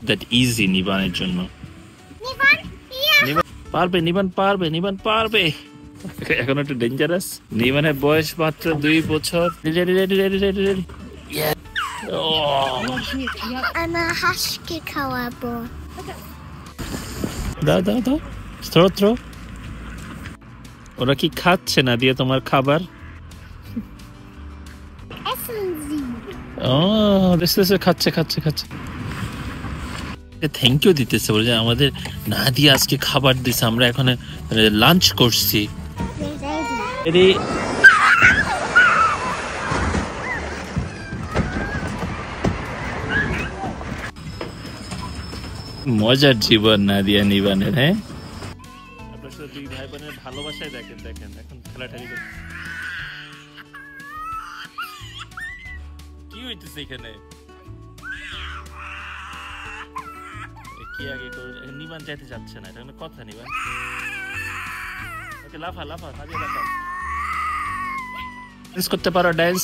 That easy নিবানের জন্য। নিবান পারবে এখন একটু ডেঞ্জারাস। নিবানের বয়স মাত্র 2 বছর। আমার হাঁসকে খাওয়াবো। দাও থ্রো। ওরা কি খাচ্ছে না দিয়ে তোমার খাবার? খাচ্ছে থ্যাংক ইউ দিতেছে, বলে আমাদের না দিয়ে আজকে খাবার দিছে, আমরা এখন লাঞ্চ করছি। মজার জীবন নাদিয়া নিবানের। হ্যাঁ, আপনার সাথে 2 ভাই বোনের ভালোবাসায় দেখেন এখন খেলাঠালি করে কি হইতেছে এখানে। কি আগে নিবান যাইতে যাচ্ছে না, এটা কথা। নিবান ওকে লাফা নাদিয়া লাফা। ড্যান্স করতে পারো, ড্যান্স